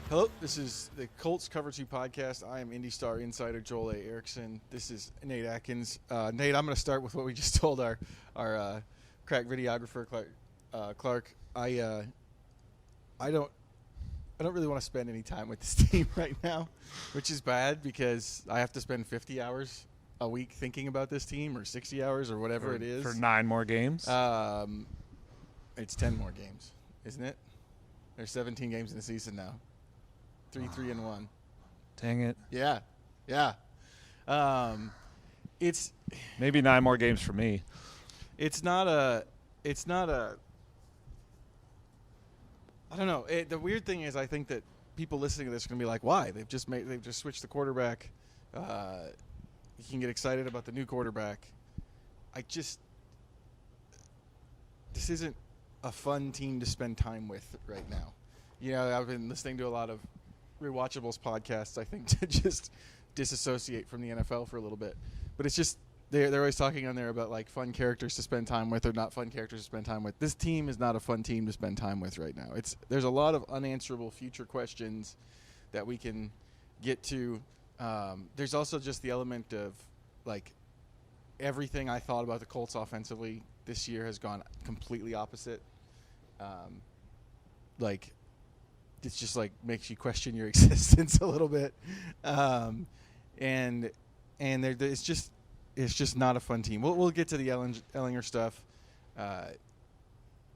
Hello, this is the Colts Cover 2 podcast. I am IndyStar insider Joel A. Erickson. This is Nate Atkins. Nate, I'm going to start with what we just told our crack videographer, Clark. I don't really want to spend any time with this team right now, which is bad because I have to spend 50 hours a week thinking about this team, or 60 hours, or whatever it is. For 9 more games? It's 10 more games, isn't it? There's 17 games in the season now. 3-3-1. Dang it. Yeah. It's maybe 9 more games for me. It's not a I don't know. The weird thing is, I think that people listening to this are going to be like, why? They've just switched the quarterback. You can get excited about the new quarterback. This isn't a fun team to spend time with right now. You know, I've been listening to a lot of Rewatchables podcasts, I think, to just disassociate from the NFL for a little bit. But it's just they're always talking on there about like fun characters to spend time with or not fun characters to spend time with. This team is not a fun team to spend time with right now. There's a lot of unanswerable future questions that we can get to. There's also just the element of like everything I thought about the Colts offensively this year has gone completely opposite. It's just like makes you question your existence a little bit, and it's just not a fun team. We'll get to the Ehlinger stuff.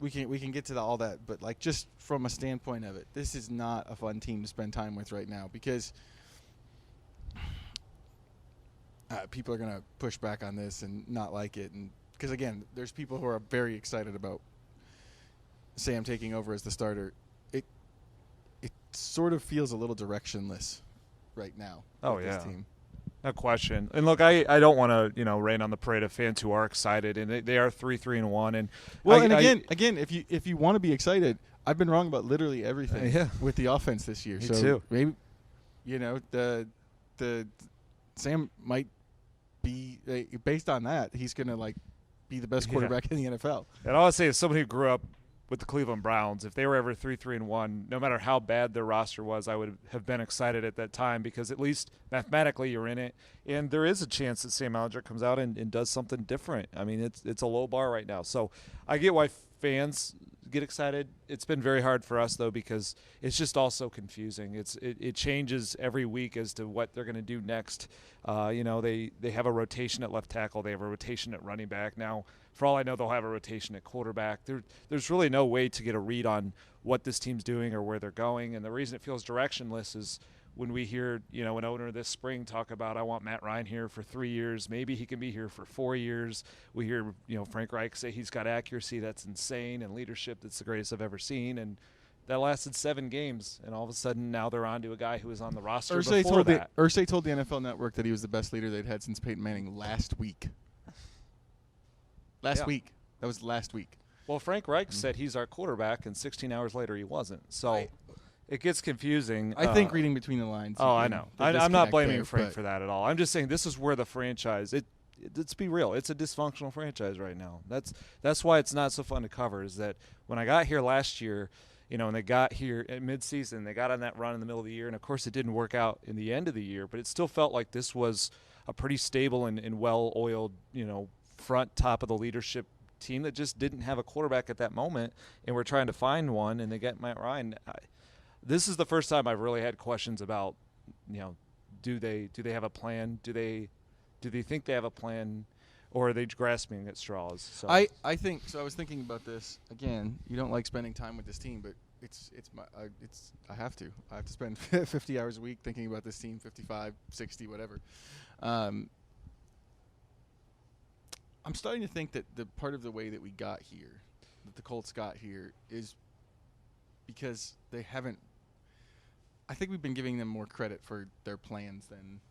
We can get to all that, but like just from a standpoint of it, this is not a fun team to spend time with right now because people are gonna push back on this and not like it, and because again, there's people who are very excited about Sam taking over as the starter. It sort of feels a little directionless right now. Oh, with yeah. This team. No question. And look, I don't want to rain on the parade of fans who are excited, and they are 3-3-1. And well, again, if you want to be excited, I've been wrong about literally everything with the offense this year. Me so too. Maybe the Sam might be based on that. He's gonna be the best quarterback in the NFL. And all I say is someone who grew up with the Cleveland Browns, if they were ever 3-3-1, no matter how bad their roster was, I would have been excited at that time because at least mathematically you're in it, and there is a chance that Sam Ehlinger comes out and does something different. I mean, it's a low bar right now, so I get why fans get excited. It's been very hard for us though because it's just all so confusing. It changes every week as to what they're going to do next. They have a rotation at left tackle, they have a rotation at running back now. For all I know, they'll have a rotation at quarterback. There's really no way to get a read on what this team's doing or where they're going. And the reason it feels directionless is when we hear, an owner this spring talk about, I want Matt Ryan here for 3 years. Maybe he can be here for 4 years. We hear, Frank Reich say he's got accuracy that's insane and leadership that's the greatest I've ever seen. And that lasted 7 games. And all of a sudden now they're on to a guy who was on the roster before that. Irsay told the NFL Network that he was the best leader they'd had since Peyton Manning last week. Last week. That was last week. Well, Frank Reich said he's our quarterback, and 16 hours later he wasn't. So it gets confusing. I think reading between the lines. Oh, I know. I'm not blaming Frank for that at all. I'm just saying this is where the franchise let's be real. It's a dysfunctional franchise right now. That's why it's not so fun to cover, is that when I got here last year, and they got here at midseason, they got on that run in the middle of the year, and of course it didn't work out in the end of the year, but it still felt like this was a pretty stable and well-oiled, front top of the leadership team that just didn't have a quarterback at that moment, and we're trying to find one, and they get Matt Ryan. This is the first time I've really had questions about, do they have a plan? Do they think they have a plan, or are they grasping at straws? So I think so. I was thinking about this again. You don't like spending time with this team, but I have to spend 50 hours a week thinking about this team, 55, 60, whatever. I'm starting to think that the part of the way that we got here, that the Colts got here, is because they haven't. I think we've been giving them more credit for their plans than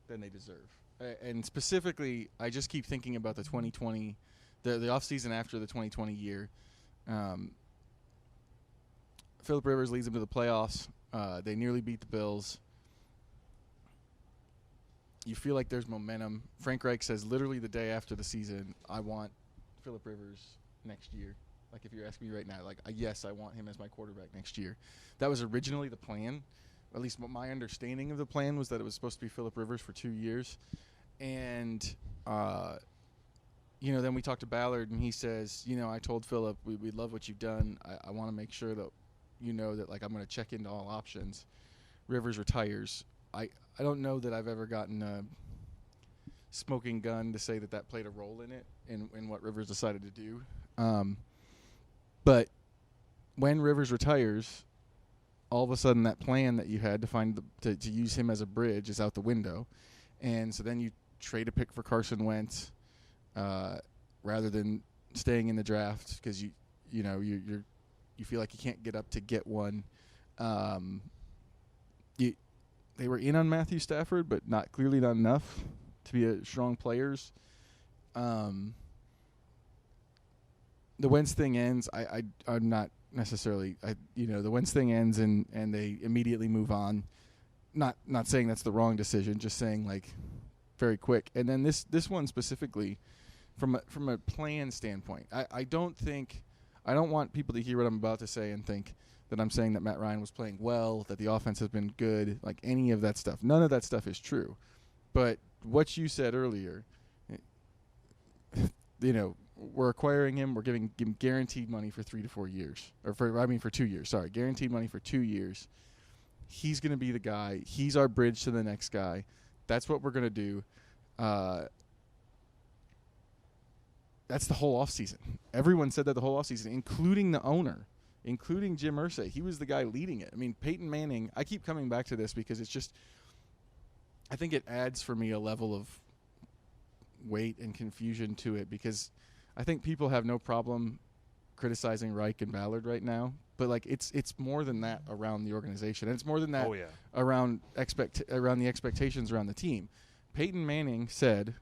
they deserve. And specifically, I just keep thinking about the 2020, the offseason after the 2020 year. Phillip Rivers leads them to the playoffs. They nearly beat the Bills. You feel like there's momentum. Frank Reich says literally the day after the season, I want Phillip Rivers next year. Like if you're asking me right now, like yes, I want him as my quarterback next year. That was originally the plan. At least my understanding of the plan was that it was supposed to be Phillip Rivers for 2 years. And, then we talked to Ballard, and he says, I told Phillip, we love what you've done. I want to make sure that that, like, I'm going to check into all options. Rivers retires. I don't know that I've ever gotten a smoking gun to say that played a role in it, in what Rivers decided to do. But when Rivers retires, all of a sudden that plan that you had to use him as a bridge is out the window. And so then you trade a pick for Carson Wentz rather than staying in the draft because you feel like you can't get up to get one. They were in on Matthew Stafford, but clearly not enough to be a strong players. The Wentz thing ends. I'm not necessarily. The Wentz thing ends and they immediately move on. Not saying that's the wrong decision. Just saying like very quick. And then this one specifically, from a plan standpoint, I don't want people to hear what I'm about to say and think that I'm saying that Matt Ryan was playing well, that the offense has been good, like any of that stuff. None of that stuff is true. But what you said earlier, we're acquiring him. We're giving him guaranteed money for 3 to 4 years. For 2 years. Sorry, guaranteed money for 2 years. He's going to be the guy. He's our bridge to the next guy. That's what we're going to do. That's the whole offseason. Everyone said that the whole offseason, including the owner, including Jim Irsay. He was the guy leading it. I mean, Peyton Manning, I keep coming back to this because it's just, I think it adds for me a level of weight and confusion to it because I think people have no problem criticizing Reich and Ballard right now, but like it's more than that around the organization, and it's more than that around the expectations around the team. Peyton Manning said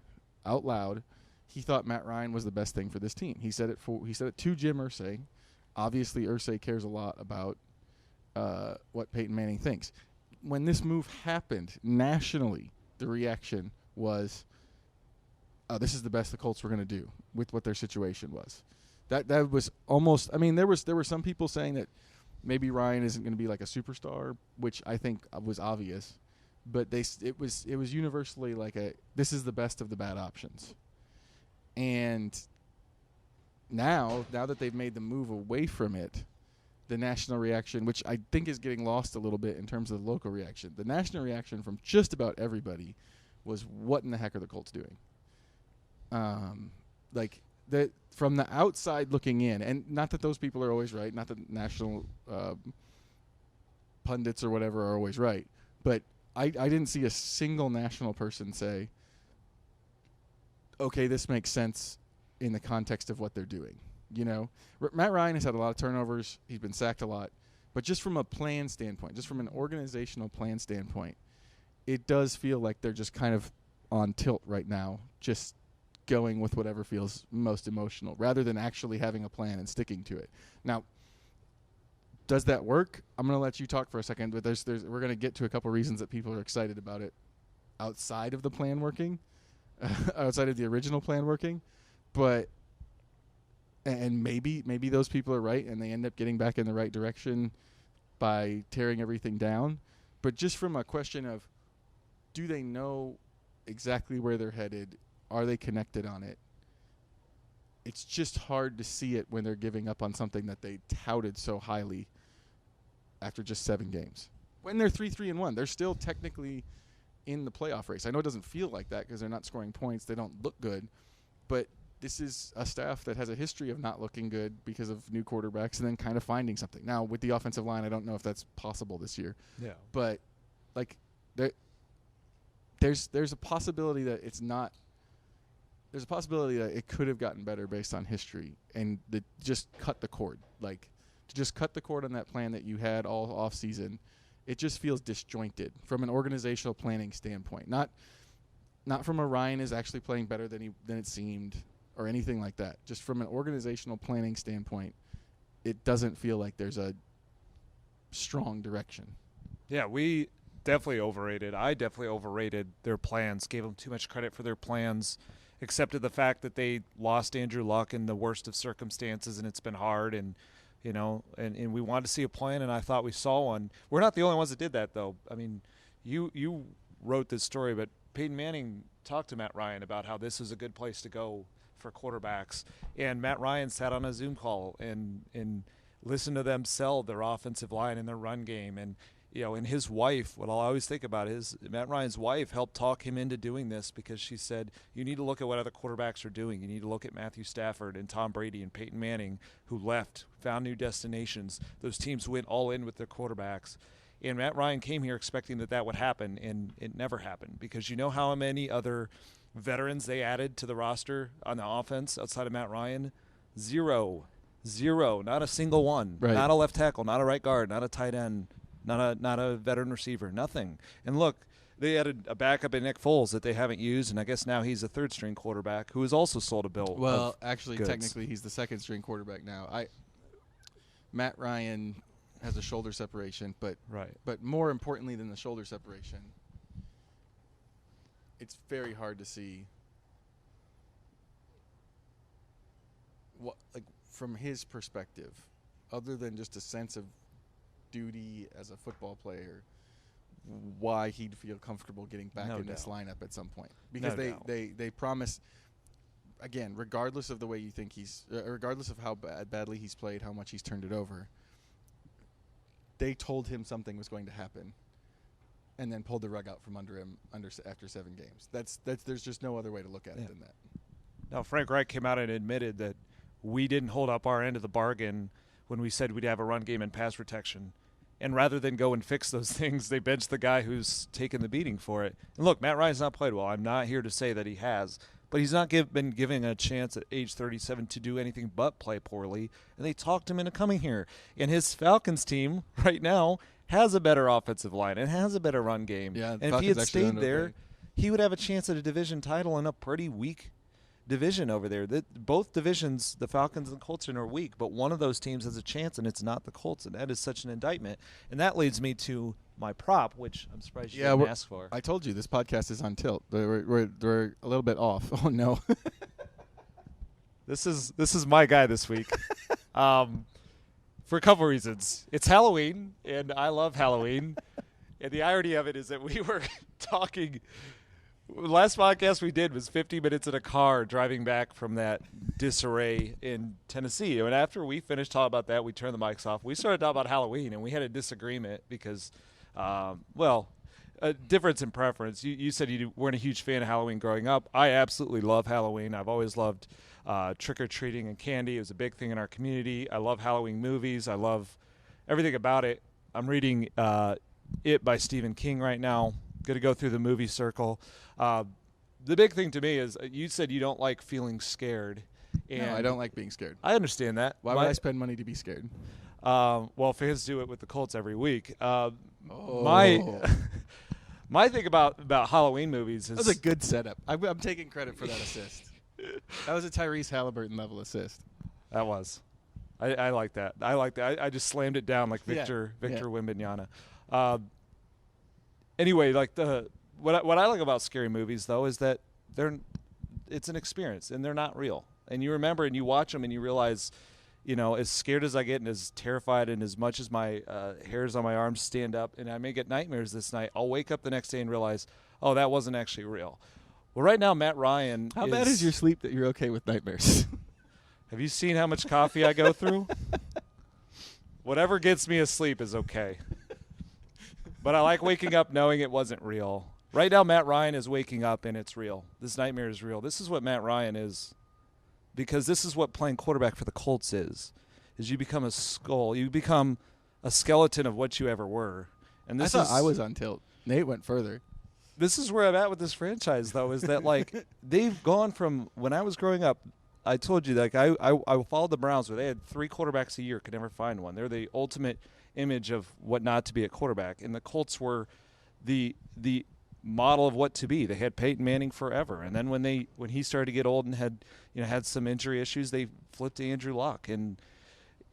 out loud he thought Matt Ryan was the best thing for this team. He said it to Jim Irsay. Obviously, Irsay cares a lot about what Peyton Manning thinks. When this move happened nationally, the reaction was, this is the best the Colts were going to do with what their situation was. That was almost. I mean, there were some people saying that maybe Ryan isn't going to be like a superstar, which I think was obvious. But it was universally like this is the best of the bad options. And now that they've made the move away from it, the national reaction, which I think is getting lost a little bit in terms of the local reaction, the national reaction from just about everybody was, what in the heck are the Colts doing? From the outside looking in, and not that those people are always right, not that national pundits or whatever are always right, but I didn't see a single national person say, okay, this makes sense in the context of what they're doing. Matt Ryan has had a lot of turnovers. He's been sacked a lot. But just from a plan standpoint, just from an organizational plan standpoint, it does feel like they're just kind of on tilt right now, just going with whatever feels most emotional rather than actually having a plan and sticking to it. Now, does that work? I'm going to let you talk for a second, but we're going to get to a couple reasons that people are excited about it outside of the plan working, outside of the original plan working. But and maybe those people are right and they end up getting back in the right direction by tearing everything down. But just from a question of, do they know exactly where they're headed? Are they connected on it? It's just hard to see it when they're giving up on something that they touted so highly after just 7 games. When they're 3-3-1, they're still technically in the playoff race. I know it doesn't feel like that because they're not scoring points. They don't look good. But this is a staff that has a history of not looking good because of new quarterbacks and then kind of finding something. Now, with the offensive line, I don't know if that's possible this year. Yeah. But, there's a possibility that it's not. There's a possibility that it could have gotten better based on history and just cut the cord. To just cut the cord on that plan that you had all off season, it just feels disjointed from an organizational planning standpoint. Not from a Ryan is actually playing better than it seemed or anything like that. Just from an organizational planning standpoint, it doesn't feel like there's a strong direction. Yeah, we definitely overrated. I definitely overrated their plans, gave them too much credit for their plans. accepted the fact that they lost Andrew Luck in the worst of circumstances, and it's been hard, and and we wanted to see a plan, and I thought we saw one. We're not the only ones that did that, though. I mean, you wrote this story, but Peyton Manning talked to Matt Ryan about how this is a good place to go for quarterbacks, and Matt Ryan sat on a Zoom call and listened to them sell their offensive line and their run game, and and his wife, what I'll always think about is Matt Ryan's wife helped talk him into doing this, because she said, you need to look at what other quarterbacks are doing. You need to look at Matthew Stafford and Tom Brady and Peyton Manning, who left, found new destinations. Those teams went all in with their quarterbacks. And Matt Ryan came here expecting that would happen, and it never happened, because you know how many other veterans they added to the roster on the offense outside of Matt Ryan? Zero. Not a single one. Right. Not a left tackle, not a right guard, not a tight end, not a veteran receiver, nothing. And look, they added a backup in Nick Foles that they haven't used, and I guess now he's a third-string quarterback who has also sold a bill. Well, actually, goods. technically, he's the second-string quarterback now. Matt Ryan has a shoulder separation, but more importantly than the shoulder separation, it's very hard to see what, like, from his perspective, other than just a sense of duty as a football player, why he'd feel comfortable getting back in this lineup at some point. Because they promise, again, regardless of the way you think regardless of how badly he's played, how much he's turned it over, they told him something was going to happen, and then pulled the rug out from under him after 7 games. That's there's just no other way to look at it than that. Now, Frank Reich came out and admitted that we didn't hold up our end of the bargain when we said we'd have a run game and pass protection. And rather than go and fix those things, they benched the guy who's taken the beating for it. And look, Matt Ryan's not played well. I'm not here to say that he has. But he's not been given a chance at age 37 to do anything but play poorly. And they talked him into coming here. And his Falcons team right now has a better offensive line and has a better run game. Yeah, and if he had stayed there, he would have a chance at a division title in a pretty weak division over there. Both divisions, the Falcons and the Colts, are weak, but one of those teams has a chance, and it's not the Colts, and that is such an indictment. And that leads me to my prop, which I'm surprised you didn't ask for. I told you this podcast is on tilt. We're a little bit off. Oh no. This is my guy this week, for a couple reasons. It's Halloween, and I love Halloween, and the irony of it is that we were talking. Last podcast we did was 50 minutes in a car driving back from that disarray in Tennessee. And after we finished talking about that, we turned the mics off. We started talking about Halloween, and we had a disagreement because, a difference in preference. You said you weren't a huge fan of Halloween growing up. I absolutely love Halloween. I've always loved trick-or-treating and candy. It was a big thing in our community. I love Halloween movies. I love everything about it. I'm reading It by Stephen King right now. Going to go through the movie circle. The big thing to me is you said you don't like feeling scared. And no, I don't like being scared. I understand that. Why would I spend money to be scared? Well, fans do it with the Colts every week. My thing about Halloween movies is... That was a good setup. I'm taking credit for that assist. That was a Tyrese Halliburton level assist. That was. I like that. I just slammed it down like Victor Wembanyama. Anyway, like what I like about scary movies though is that it's an experience and they're not real. And you remember and you watch them and you realize, as scared as I get and as terrified and as much as my hairs on my arms stand up and I may get nightmares this night, I'll wake up the next day and realize, oh, that wasn't actually real. Well, right now Matt Ryan. How bad is your sleep that you're okay with nightmares? Have you seen how much coffee I go through? Whatever gets me asleep is okay. But I like waking up knowing it wasn't real. Right now, Matt Ryan is waking up and it's real. This nightmare is real. This is what Matt Ryan is, because this is what playing quarterback for the Colts is you become a skull. You become a skeleton of what you ever were. And this I thought I was on tilt. Nate went further. This is where I'm at with this franchise, though, is that, like, they've gone from when I was growing up, I told you, like, I followed the Browns where they had 3 quarterbacks a year, could never find one. They're the ultimate image of what not to be a quarterback, and the Colts were the model of what to be. They had Peyton Manning forever, and then when he started to get old and had some injury issues, they flipped to Andrew Luck, and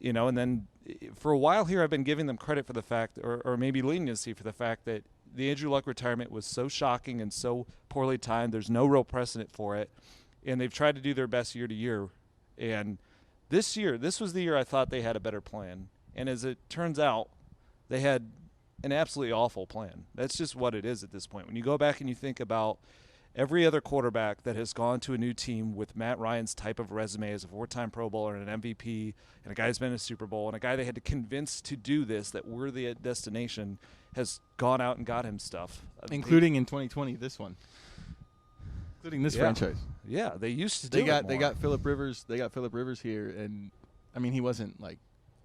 then for a while here I've been giving them credit for the fact, or maybe leniency for the fact that the Andrew Luck retirement was so shocking and so poorly timed. There's no real precedent for it, and they've tried to do their best year to year. And this was the year I thought they had a better plan. And as it turns out, they had an absolutely awful plan. That's just what it is at this point. When you go back and you think about every other quarterback that has gone to a new team with Matt Ryan's type of resume as a 4-time Pro Bowler and an MVP and a guy who's been in a Super Bowl and a guy they had to convince to do this, that we're the destination, has gone out and got him stuff. Including in 2020, this one. Including this franchise. Yeah, they used to They got Phillip Rivers. They got Phillip Rivers here, and I mean he wasn't like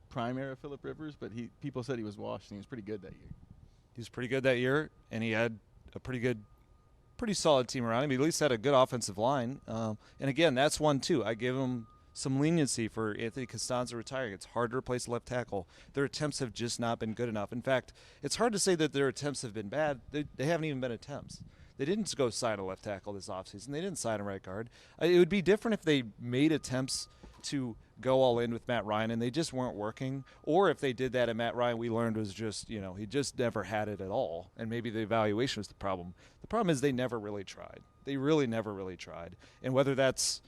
prime era Phillip Rivers, but people said he was washed and he was pretty good that year. He was pretty good that year, and he had a pretty solid team around him. He at least had a good offensive line. And again, that's one too. I give him some leniency for Anthony Costanza retiring. It's hard to replace left tackle. Their attempts have just not been good enough. In fact, it's hard to say that their attempts have been bad. They haven't even been attempts. They didn't go sign a left tackle this offseason. They didn't sign a right guard. It would be different if they made attempts to go all in with Matt Ryan and they just weren't working, or if they did that and Matt Ryan, we learned, was just, he just never had it at all, and maybe the evaluation was the problem. The problem is they never really tried. They really never really tried. And whether that's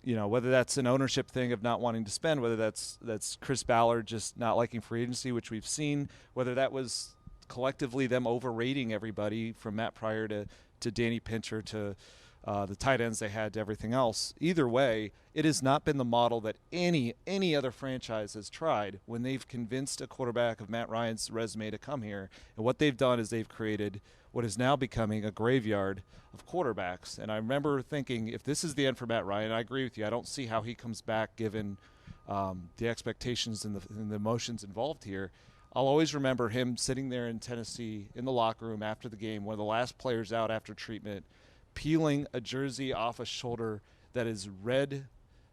an ownership thing of not wanting to spend, whether that's Chris Ballard just not liking free agency, which we've seen, whether that was collectively them overrating everybody from Matt Pryor to Danny Pincher to the tight ends they had to everything else. Either way, it has not been the model that any other franchise has tried when they've convinced a quarterback of Matt Ryan's resume to come here. And what they've done is they've created what is now becoming a graveyard of quarterbacks. And I remember thinking, if this is the end for Matt Ryan, I agree with you. I don't see how he comes back given the expectations and the emotions involved here. I'll always remember him sitting there in Tennessee in the locker room after the game, one of the last players out after treatment, peeling a jersey off a shoulder that is red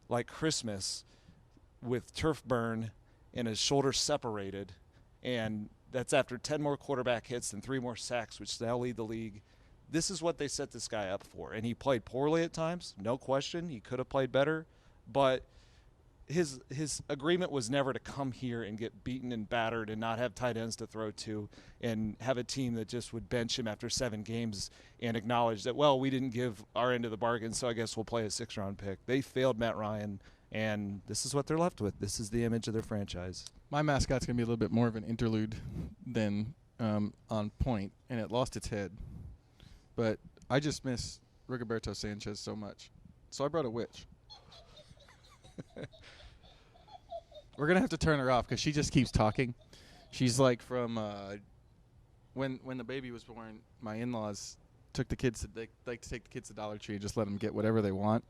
like Christmas with turf burn and his shoulder separated. And that's after 10 more quarterback hits and 3 more sacks, which now lead the league. This is what they set this guy up for. And he played poorly at times, no question. He could have played better. But his agreement was never to come here and get beaten and battered and not have tight ends to throw to and have a team that just would bench him after 7 games and acknowledge that, well, we didn't give our end of the bargain, so I guess we'll play a 6th-round pick. They failed Matt Ryan, and this is what they're left with. This is the image of their franchise. My mascot's going to be a little bit more of an interlude than on point, and it lost its head. But I just miss Rigoberto Sanchez so much. So I brought a witch. We're going to have to turn her off because she just keeps talking. She's like from when the baby was born, my in-laws took the kids. They like to take the kids to Dollar Tree and just let them get whatever they want.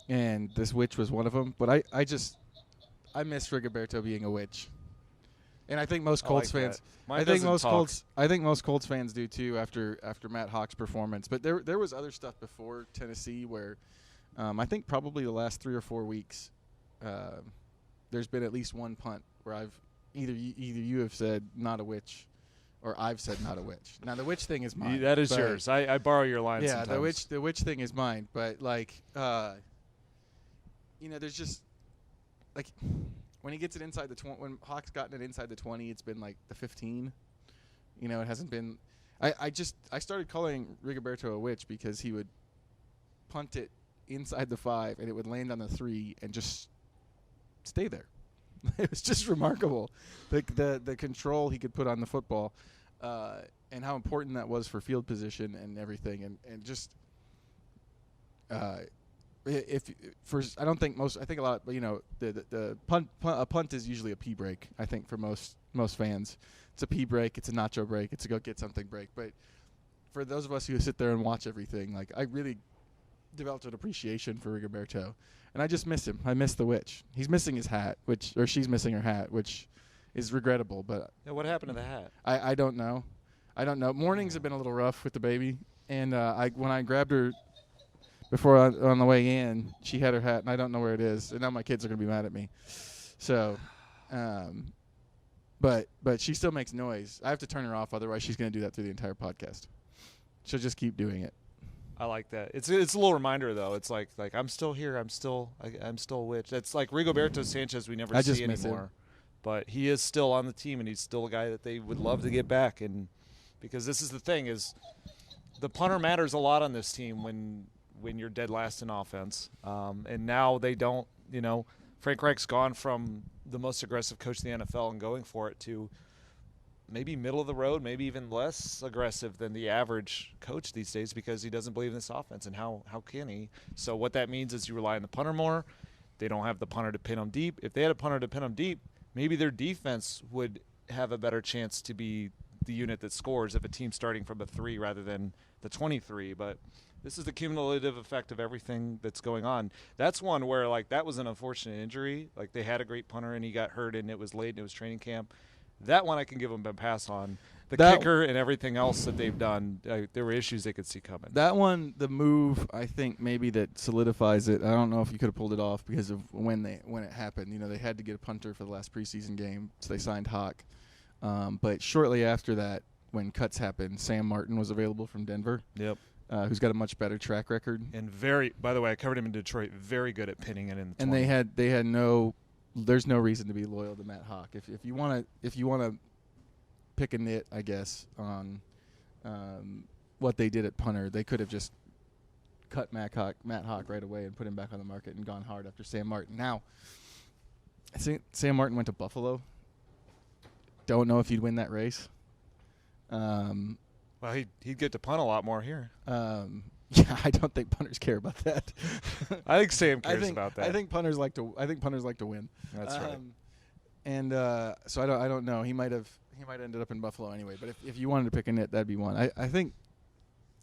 And this witch was one of them. But I miss Rigoberto being a witch. And I think most Colts fans I think most Colts fans do too after Matt Hawk's performance. But there was other stuff before Tennessee where I think probably the last 3 or 4 weeks there's been at least one punt where I've either you have said not a witch, or I've said not a witch. Now the witch thing is mine. That is yours. I borrow your line. Yeah, sometimes. the witch thing is mine. But like, there's just like when he gets it inside the 20, when Hawk's gotten it inside the 20, it's been like the 15. It hasn't been. I started calling Rigoberto a witch because he would punt it inside the 5 and it would land on the 3 and just stay there. It was just remarkable, the control he could put on the football, and how important that was for field position and everything, and just I don't think I think a lot, the punt is usually a pee break. I think for most fans, it's a pee break, it's a nacho break, it's a go get something break. But for those of us who sit there and watch everything, like I really developed an appreciation for Rigoberto. And I just miss him. I miss the witch. He's missing his hat, or she's missing her hat, which is regrettable. But what happened to the hat? I don't know. Mornings have been a little rough with the baby, and when I grabbed her before on the way in, she had her hat, and I don't know where it is. And now my kids are gonna be mad at me. So, but she still makes noise. I have to turn her off, otherwise she's gonna do that through the entire podcast. She'll just keep doing it. I like that. It's a little reminder though. It's like I'm still here. I'm still a witch. It's like Rigoberto Sanchez. We never see anymore, but he is still on the team, and he's still a guy that they would love to get back. And because this is the thing, is the punter matters a lot on this team. When when you're dead last in offense. And now they don't, Frank Reich's gone from the most aggressive coach in the NFL and going for it to maybe middle of the road, maybe even less aggressive than the average coach these days because he doesn't believe in this offense. And how can he? So what that means is you rely on the punter more. They don't have the punter to pin them deep. If they had a punter to pin them deep, maybe their defense would have a better chance to be the unit that scores if a team's starting from the 3 rather than the 23. But this is the cumulative effect of everything that's going on. That's one where, that was an unfortunate injury. They had a great punter and he got hurt and it was late and it was training camp. That one I can give them a pass on. The kicker and everything else that they've done, there were issues they could see coming. That one, the move, I think maybe that solidifies it. I don't know if you could have pulled it off because of when it happened. They had to get a punter for the last preseason game, so they signed Hawk. But shortly after that, when cuts happened, Sam Martin was available from Denver. Yep. Who's got a much better track record. And by the way, I covered him in Detroit, very good at pinning it in the 20. And they had there's no reason to be loyal to Matt Hawk. If you want to pick a nit, I guess, on what they did at punter, they could have just cut Matt Hawk right away and put him back on the market and gone hard after Sam Martin. Now, I think Sam Martin went to Buffalo. Don't know if he'd win that race. Well, he'd get to punt a lot more here. Yeah, I don't think punters care about that. I think Sam cares about that. I think punters like to win. That's right. And so I don't know. He might have ended up in Buffalo anyway. But if you wanted to pick a nit, that'd be one. I think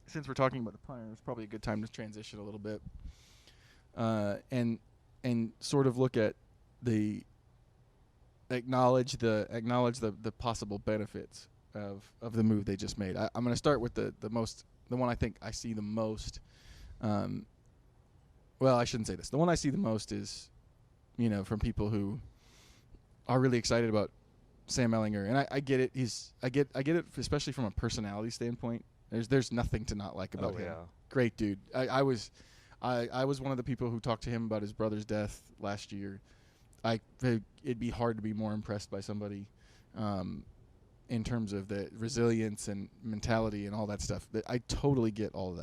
since we're talking about the punter, it's probably a good time to transition a little bit, and sort of look at acknowledge the possible benefits of the move they just made. I'm going to start with the one I think I see the most. Well, I shouldn't say this. The one I see the most is, from people who are really excited about Sam Ehlinger, and I get it. I get it, especially from a personality standpoint. There's nothing to not like about him. Yeah. Great dude. I was one of the people who talked to him about his brother's death last year. It'd be hard to be more impressed by somebody. In terms of the resilience and mentality and all that stuff. I totally get all of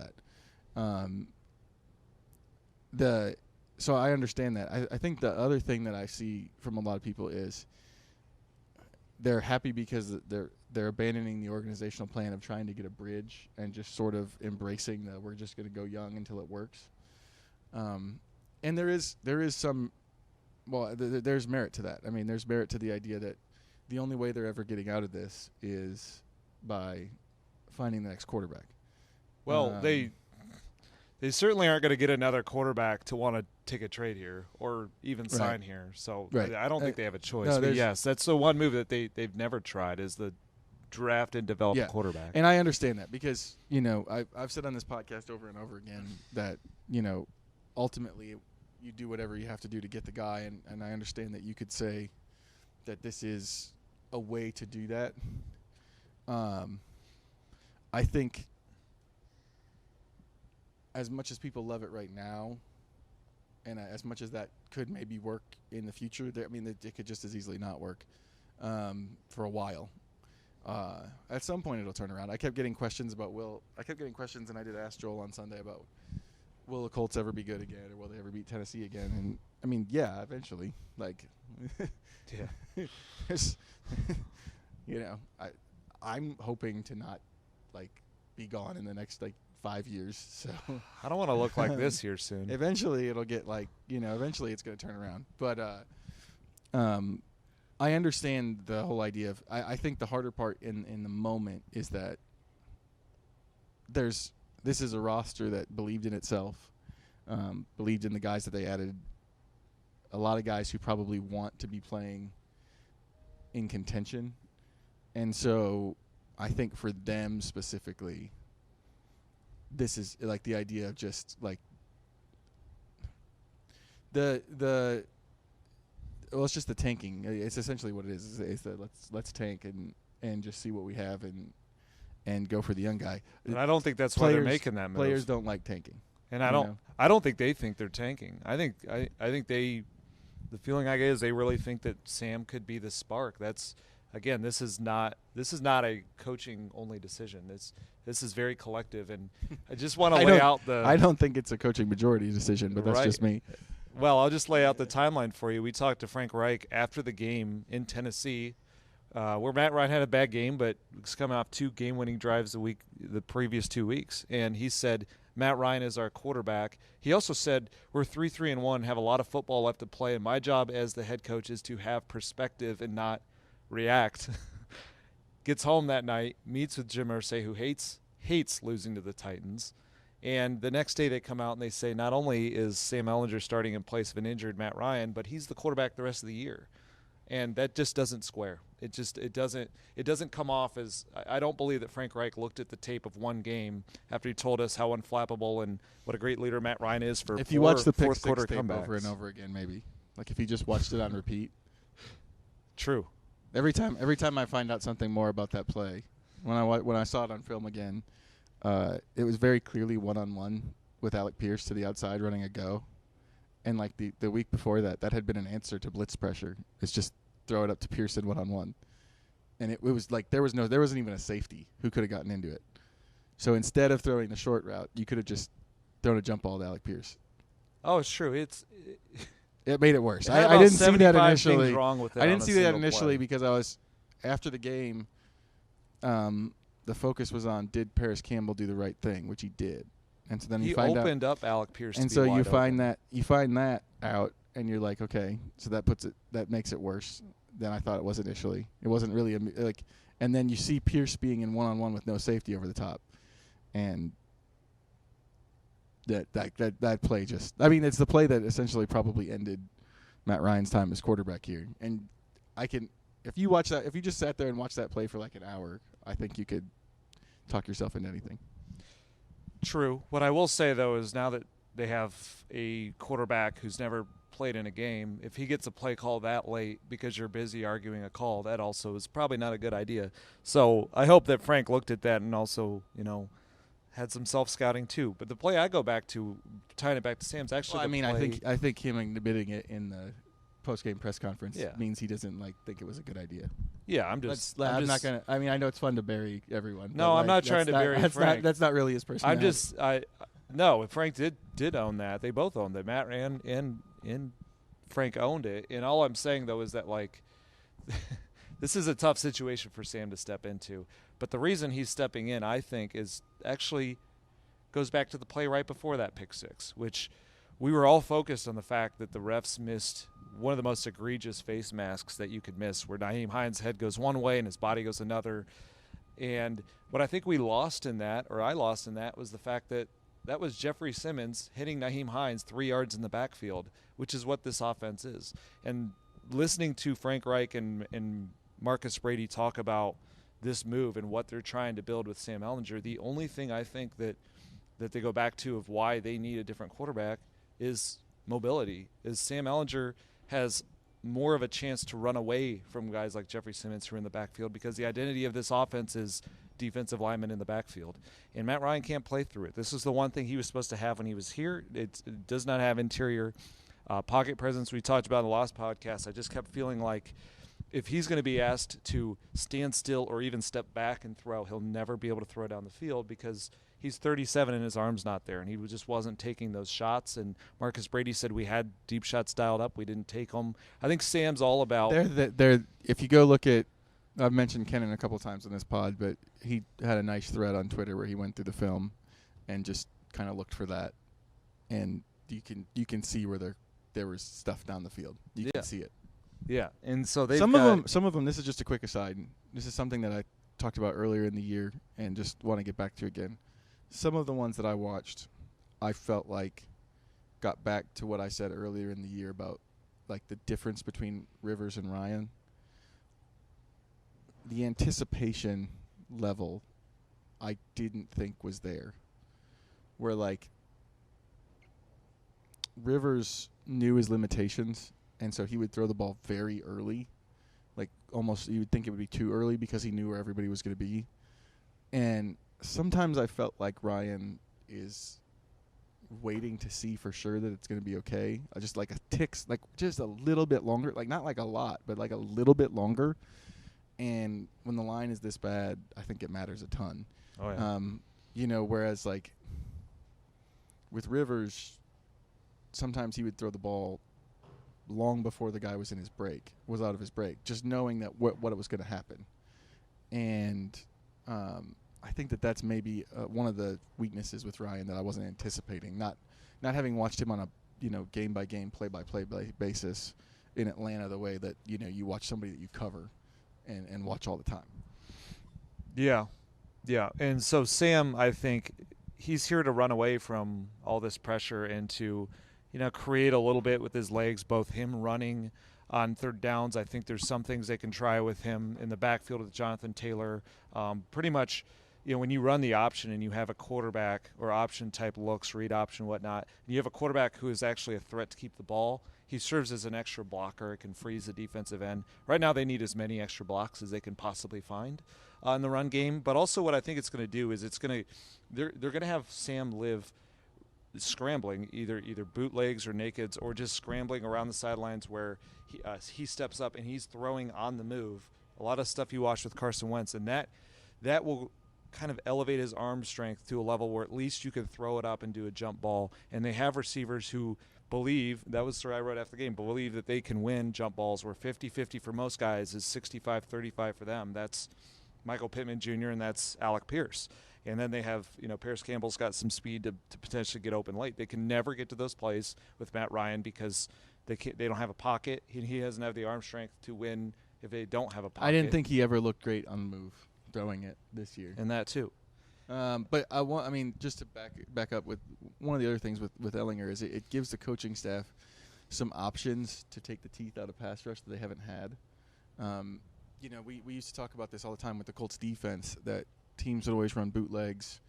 that. So I understand that. I think the other thing that I see from a lot of people is they're happy because they're abandoning the organizational plan of trying to get a bridge and just sort of embracing that we're just going to go young until it works. And there is some, there's merit to that. I mean, there's merit to the idea that the only way they're ever getting out of this is by finding the next quarterback. Well, they certainly aren't going to get another quarterback to want to take a trade here or even sign here. So I don't think they have a choice. But yes, that's the one move that they've never tried is the draft and develop a quarterback. And I understand that because, I've said on this podcast over and over again that, ultimately you do whatever you have to do to get the guy. And I understand that you could say that this is a way to do that. I think as much as people love it right now, and as much as that could maybe work in the future, it could just as easily not work for a while. At some point, it'll turn around. I kept getting questions about and I did ask Joel on Sunday about will the Colts ever be good again, or will they ever beat Tennessee again? And yeah, eventually. Yeah. I'm hoping to not be gone in the next 5 years. So I don't want to look like this here soon. Eventually it'll get eventually it's going to turn around. But I understand the whole idea of I think the harder part in the moment is that this is a roster that believed in itself, believed in the guys that they added. A lot of guys who probably want to be playing in contention. And so I think for them specifically, this is the idea of just it's just the tanking. It's essentially what it is. It's that let's tank and just see what we have and go for the young guy. And I don't think that's why they're making that move. Players don't like tanking. And I don't think they think they're tanking. I think the feeling I get is they really think that Sam could be the spark. That's again, this is not a coaching only decision. This is very collective, and I just want to lay out the. I don't think it's a coaching majority decision, but that's just me. Well, I'll just lay out the timeline for you. We talked to Frank Reich after the game in Tennessee, where Matt Ryan had a bad game, but was coming off 2 game-winning drives the previous 2 weeks, and he said Matt Ryan is our quarterback. He also said we're 3-3-1, have a lot of football left to play, and my job as the head coach is to have perspective and not react. Gets home that night, meets with Jim Irsay, who hates losing to the Titans. And the next day they come out and they say not only is Sam Ehlinger starting in place of an injured Matt Ryan, but he's the quarterback the rest of the year. And that just doesn't square. It doesn't come off as – I don't believe that Frank Reich looked at the tape of one game after he told us how unflappable and what a great leader Matt Ryan is for if you watch the pick fourth quarter six tape comebacks. over and over again, maybe. Like if you just watched it on repeat. True. Every time I find out something more about that play, when I saw it on film again, it was very clearly one-on-one with Alec Pierce to the outside running a go. And like the week before that had been an answer to blitz pressure. It's just throw it up to Pearson one-on-one. And it was like there wasn't even a safety who could have gotten into it. So instead of throwing the short route, you could have just thrown a jump ball to Alec Pierce. Oh, it's true. It made it worse. I didn't see that initially. I didn't see that initially because I was after the game. The focus was on did Paris Campbell do the right thing, which he did, and so then he opened up Alec Pierce. And to so be you find open. that out, and you're like, okay, so that makes it worse than I thought it was initially. It wasn't really and then you see Pierce being in one-on-one with no safety over the top, and that play just – I mean, it's the play that essentially probably ended Matt Ryan's time as quarterback here. And if you watch that – if you just sat there and watched that play for like an hour, I think you could talk yourself into anything. True. What I will say, though, is now that they have a quarterback who's never played in a game, if he gets a play call that late because you're busy arguing a call, that also is probably not a good idea. So I hope that Frank looked at that and also, had some self-scouting too. But the play I go back to, tying it back to Sam's actually. Well, I think him admitting it in the post-game press conference means he doesn't think it was a good idea. Yeah, I'm not gonna. I mean, I know it's fun to bury everyone. No, I'm not trying to bury Frank. That's not really his personality. No. Frank did own that. They both owned it. Matt and Frank owned it. And all I'm saying though is that this is a tough situation for Sam to step into. But the reason he's stepping in, I think, is actually goes back to the play right before that pick six, which we were all focused on the fact that the refs missed one of the most egregious face masks that you could miss, where Nyheim Hines' head goes one way and his body goes another. And what I think we lost in that, or I lost in that, was the fact that that was Jeffrey Simmons hitting Nyheim Hines 3 yards in the backfield, which is what this offense is. And listening to Frank Reich and Marcus Brady talk about this move and what they're trying to build with Sam Ehlinger, the only thing I think that they go back to of why they need a different quarterback is mobility. Is Sam Ehlinger has more of a chance to run away from guys like Jeffrey Simmons who are in the backfield because the identity of this offense is defensive linemen in the backfield. And Matt Ryan can't play through it. This is the one thing he was supposed to have when he was here. It does not have interior pocket presence. We talked about in the last podcast. I just kept feeling like if he's going to be asked to stand still or even step back and throw, he'll never be able to throw down the field because he's 37 and his arm's not there, and he just wasn't taking those shots. And Marcus Brady said we had deep shots dialed up. We didn't take them. I think Sam's all about. If you go look at, I've mentioned Kennan a couple times on this pod, but he had a nice thread on Twitter where he went through the film and just kind of looked for that, and you can see where there was stuff down the field. You can see it. Yeah, and so they some of them. This is just a quick aside. This is something that I talked about earlier in the year and just want to get back to again. Some of the ones that I watched, I felt like got back to what I said earlier in the year about the difference between Rivers and Ryan. The anticipation level I didn't think was there. Where Rivers knew his limitations, and so he would throw the ball very early. Almost you would think it would be too early because he knew where everybody was going to be. And sometimes I felt like Ryan is waiting to see for sure that it's going to be okay. Just just a little bit longer, not a lot, but a little bit longer. And when the line is this bad, I think it matters a ton. Oh, yeah. Whereas, like, with Rivers, sometimes he would throw the ball long before the guy was out of his break, just knowing that what it was going to happen. And I think that's maybe one of the weaknesses with Ryan that I wasn't anticipating. Not having watched him on a game by game, play by play basis in Atlanta, the way that you watch somebody that you cover and watch all the time. Yeah. And so Sam, I think he's here to run away from all this pressure and to create a little bit with his legs, both him running on third downs. I think there's some things they can try with him in the backfield with Jonathan Taylor. Pretty much, when you run the option and you have a quarterback or option type looks, read option, whatnot, and you have a quarterback who is actually a threat to keep the ball, he serves as an extra blocker. It can freeze the defensive end. Right now they need as many extra blocks as they can possibly find in the run game. But also what I think it's going to do is they're going to have Sam live scrambling, either bootlegs or nakeds, or just scrambling around the sidelines where he steps up and he's throwing on the move. A lot of stuff you watch with Carson Wentz, and that will kind of elevate his arm strength to a level where at least you can throw it up and do a jump ball. And they have receivers who believe, that was the story I wrote after the game, believe that they can win jump balls where 50-50 for most guys is 65-35 for them. That's Michael Pittman Jr. and that's Alec Pierce. And then they have, Paris Campbell's got some speed to potentially get open late. They can never get to those plays with Matt Ryan because they don't have a pocket. He doesn't have the arm strength to win if they don't have a pocket. I didn't think he ever looked great on the move throwing it this year. And that too. But just to back up with one of the other things with Ehlinger is it gives the coaching staff some options to take the teeth out of pass rush that they haven't had. We used to talk about this all the time with the Colts defense, that teams would always run bootlegs,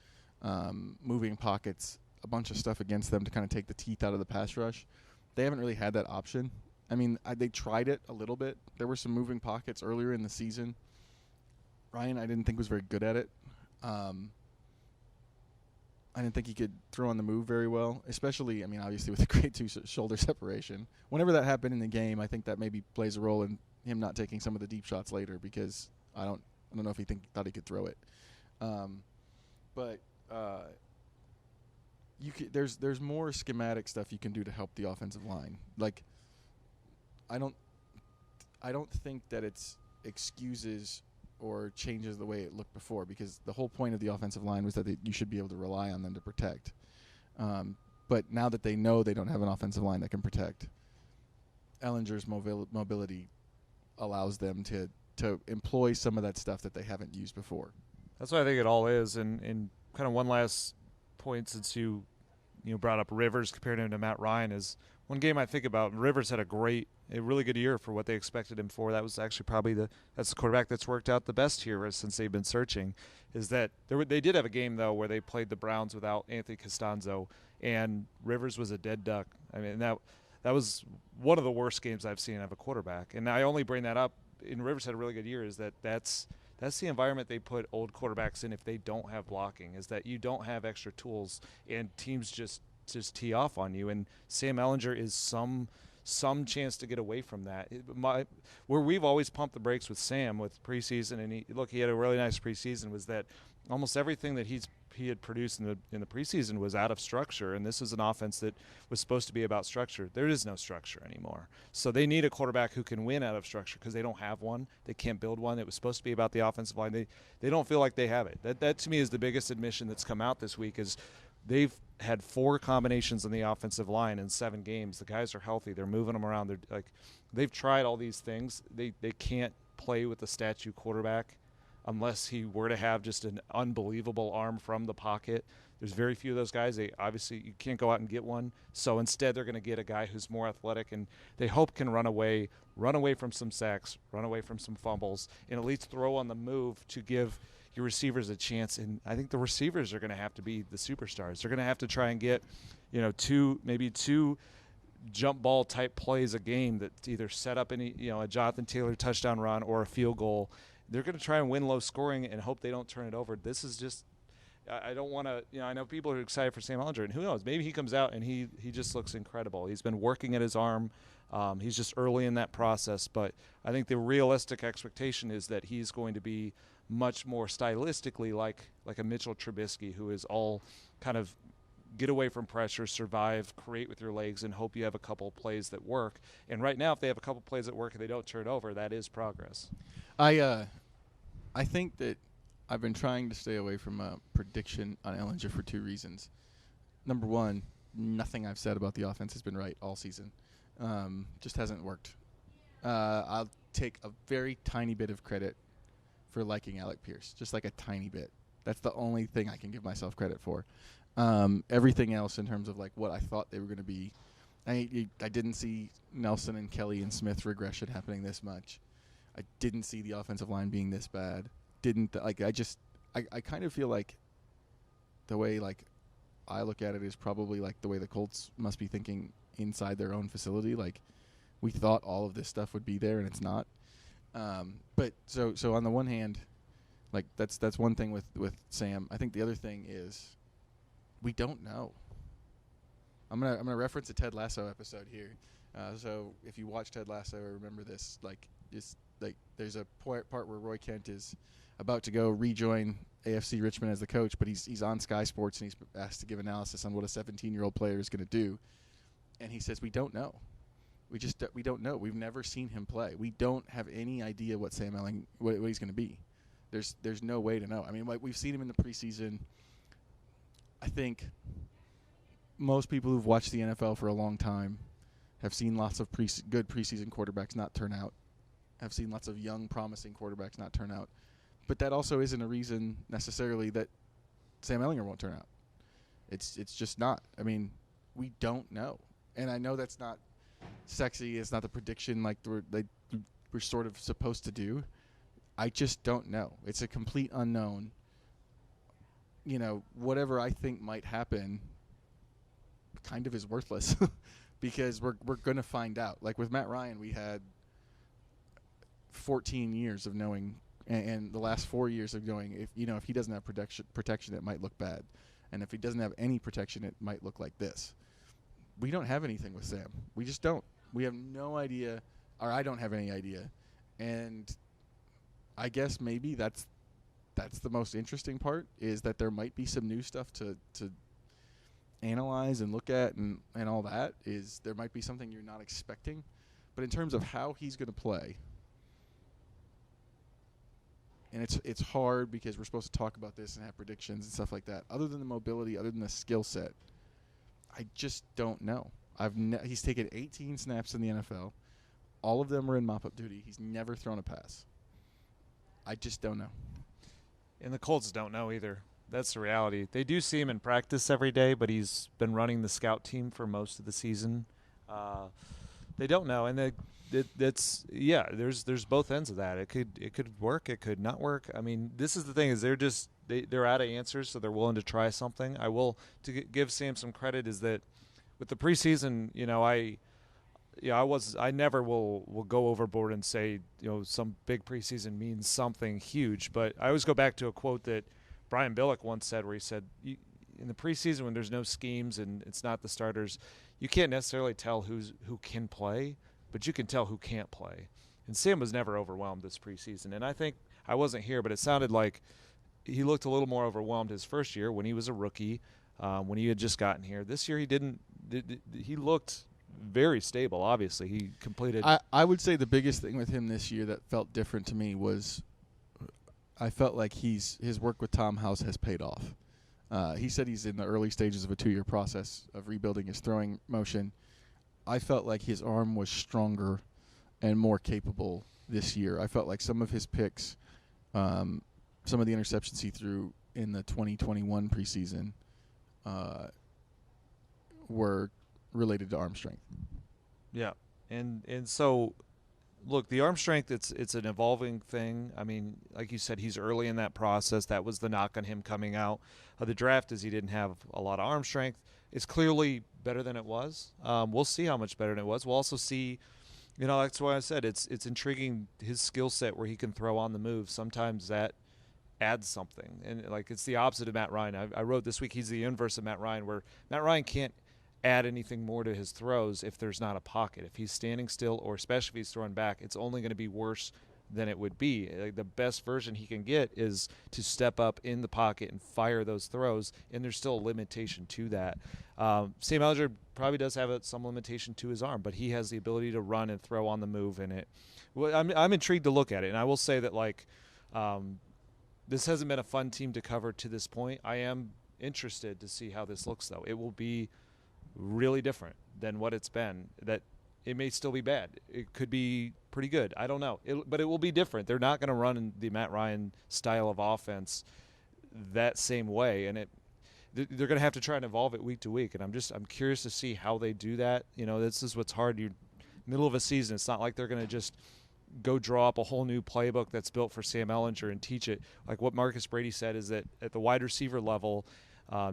moving pockets, a bunch of stuff against them to kind of take the teeth out of the pass rush. They haven't really had that option. They tried it a little bit. There were some moving pockets earlier in the season. Ryan, I didn't think was very good at it. I didn't think he could throw on the move very well, especially, obviously with the grade 2 shoulder separation. Whenever that happened in the game, I think that maybe plays a role in him not taking some of the deep shots later, because I don't know if he thought he could throw it. There's more schematic stuff you can do to help the offensive line. Like, I don't think that it's excuses or changes the way it looked before, because the whole point of the offensive line was that you should be able to rely on them to protect. But now that they know they don't have an offensive line that can protect, Ehlinger's mobility allows them to employ some of that stuff that they haven't used before. That's what I think it all is. And kind of one last point, since you brought up Rivers comparing him to Matt Ryan, is one game I think about. Rivers had a really good year for what they expected him for. That was actually probably that's the quarterback that's worked out the best here since they've been searching. Is that they did have a game though where they played the Browns without Anthony Costanzo, and Rivers was a dead duck. That was one of the worst games I've seen of a quarterback. And I only bring that up. And Rivers had a really good year. Is that's the environment they put old quarterbacks in if they don't have blocking, is that you don't have extra tools and teams just tee off on you. And Sam Ehlinger is some chance to get away from that. Where we've always pumped the brakes with Sam with preseason, and he had a really nice preseason, was that almost everything that he had produced in the preseason was out of structure, and this is an offense that was supposed to be about structure. There is no structure anymore. So they need a quarterback who can win out of structure, because they don't have one. They can't build one. It was supposed to be about the offensive line. They don't feel like they have it. That to me is the biggest admission that's come out this week, is they've had 4 combinations on the offensive line in 7 games. The guys are healthy. They're moving them around. They've tried all these things. They can't play with a statue quarterback unless he were to have just an unbelievable arm from the pocket. There's very few of those guys. You can't go out and get one. So instead, they're going to get a guy who's more athletic, and they hope can run away from some sacks, run away from some fumbles, and at least throw on the move to give your receivers a chance. And I think the receivers are going to have to be the superstars. They're going to have to try and get, maybe two jump ball type plays a game that either set up a Jonathan Taylor touchdown run or a field goal. They're going to try and win low scoring and hope they don't turn it over. This is just, I don't want to, I know people are excited for Sam Ehlinger, and who knows, maybe he comes out and he just looks incredible. He's been working at his arm He's just early in that process, but I think the realistic expectation is that he's going to be much more stylistically like a Mitchell Trubisky, who is all kind of get away from pressure, survive, create with your legs, and hope you have a couple plays that work. And right now, if they have a couple plays that work and they don't turn over, that is progress. I think that I've been trying to stay away from a prediction on Ehlinger for two reasons. Number one, nothing I've said about the offense has been right all season. Just hasn't worked. I'll take a very tiny bit of credit for liking Alec Pierce, just like a tiny bit. That's the only thing I can give myself credit for. Everything else in terms of like what I thought they were going to be, I didn't see Nelson and Kelly and Smith regression happening this much. I didn't see the offensive line being this bad. I kind of feel like the way like I look at it is probably like the way the Colts must be thinking inside their own facility. Like, we thought all of this stuff would be there and it's not. But so on the one hand, like that's one thing with Sam. I think the other thing is we don't know. I'm gonna reference a Ted Lasso episode here. So if you watch Ted Lasso, remember this. There's a part where Roy Kent is about to go rejoin AFC Richmond as the coach, but he's on Sky Sports and he's asked to give analysis on what a 17-year-old player is going to do, and he says we don't know. We don't know. We've never seen him play. We don't have any idea what Sam Ehlinger what he's going to be. There's no way to know. I mean, like, we've seen him in the preseason. I think most people who've watched the NFL for a long time have seen lots of good preseason quarterbacks not turn out. Have seen lots of young, promising quarterbacks not turn out. But that also isn't a reason necessarily that Sam Ehlinger won't turn out. It's just not. I mean, we don't know. And I know that's not sexy. It's not the prediction like we're sort of supposed to do. I just don't know. It's a complete unknown. You know, whatever I think might happen kind of is worthless because we're going to find out. Like with Matt Ryan, we had 14 years of knowing, and the last 4 years of knowing if he doesn't have protection, it might look bad. And if he doesn't have any protection, it might look like this. We don't have anything with Sam. We just don't. We have no idea, or I don't have any idea. And I guess maybe that's the most interesting part, is that there might be some new stuff to analyze and look at and all that. Is there might be something you're not expecting. But in terms of how he's going to play, and it's hard because we're supposed to talk about this and have predictions and stuff like that. Other than the mobility, other than the skill set, I just don't know. He's taken 18 snaps in the NFL. All of them are in mop-up duty. He's never thrown a pass. I just don't know. And the Colts don't know either. That's the reality. They do see him in practice every day, but he's been running the scout team for most of the season. They don't know, and there's both ends of that. It could work, it could not work. I mean, this is the thing, is they're out of answers, so they're willing to try something. I will give Sam some credit is that with the preseason, I never will go overboard and say some big preseason means something huge, but I always go back to a quote that Brian Billick once said, where he said, in the preseason when there's no schemes and it's not the starters, you can't necessarily tell who can play, but you can tell who can't play. And Sam was never overwhelmed this preseason. And I think, I wasn't here, but it sounded like he looked a little more overwhelmed his first year when he was a rookie, when he had just gotten here. This year he didn't. He looked very stable, obviously. He completed. I would say the biggest thing with him this year that felt different to me was I felt like his work with Tom House has paid off. He said he's in the early stages of a 2-year process of rebuilding his throwing motion. I felt like his arm was stronger and more capable this year. I felt like some of his picks, some of the interceptions he threw in the 2021 preseason were related to arm strength. Yeah, and so, look, the arm strength, it's an evolving thing. I mean, like you said, he's early in that process. That was the knock on him coming out of the draft, is he didn't have a lot of arm strength. It's clearly better than it was. We'll see how much better than it was. We'll also see, that's why I said it's intriguing, his skill set where he can throw on the move. Sometimes that adds something. And, it's the opposite of Matt Ryan. I wrote this week he's the inverse of Matt Ryan, where Matt Ryan can't add anything more to his throws if there's not a pocket. If he's standing still, or especially if he's throwing back, it's only going to be worse than it would be. Like, the best version he can get is to step up in the pocket and fire those throws, and there's still a limitation to that. Sam Ehlinger probably does have some limitation to his arm, but he has the ability to run and throw on the move in it. Well, I'm intrigued to look at it, and I will say that this hasn't been a fun team to cover to this point. I am interested to see how this looks, though. It will be really different than what it's been. That it may still be bad. It could be pretty good. I don't know. But it will be different. They're not going to run in the Matt Ryan style of offense that same way, and they're going to have to try and evolve it week to week. And I'm curious to see how they do that. This is what's hard. You're middle of a season. It's not like they're going to just go draw up a whole new playbook that's built for Sam Ehlinger and teach it. Like what Marcus Brady said is that at the wide receiver level,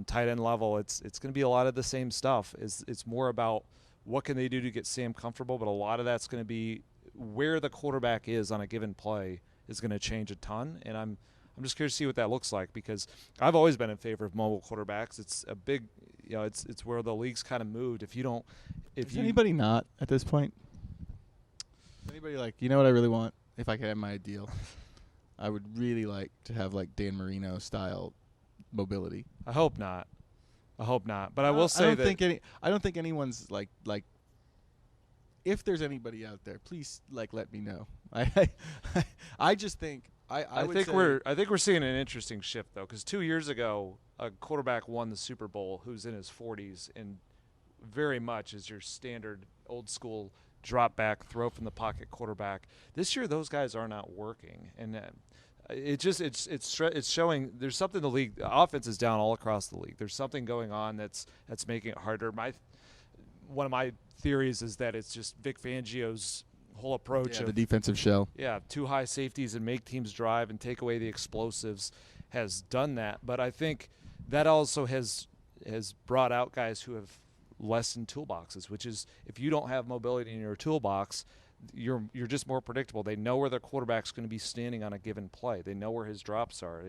tight end level, it's going to be a lot of the same stuff. It's more about what can they do to get Sam comfortable, but a lot of that's going to be where the quarterback is on a given play is going to change a ton. And I'm just curious to see what that looks like, because I've always been in favor of mobile quarterbacks. It's a big, it's where the league's kind of moved. Is anybody not at this point? Is anybody like, you know what I really want? If I could have my ideal, I would really like to have like Dan Marino style mobility. I hope not. But I will say I don't think anyone's like. If there's anybody out there, please let me know. I just think I think we're seeing an interesting shift though, because 2 years ago a quarterback won the Super Bowl who's in his 40s and very much is your standard old school drop back, throw from the pocket quarterback. This year those guys are not working, and it's showing there's something the league. The offense is down all across the league. There's something going on that's making it harder. One of my theories is that it's just Vic Fangio's whole approach of the defensive shell. Yeah, too high safeties and make teams drive and take away the explosives has done that. But I think that also has brought out guys who have lessened toolboxes, which is if you don't have mobility in your toolbox, you're just more predictable. They know where their quarterback's going to be standing on a given play. They know where his drops are.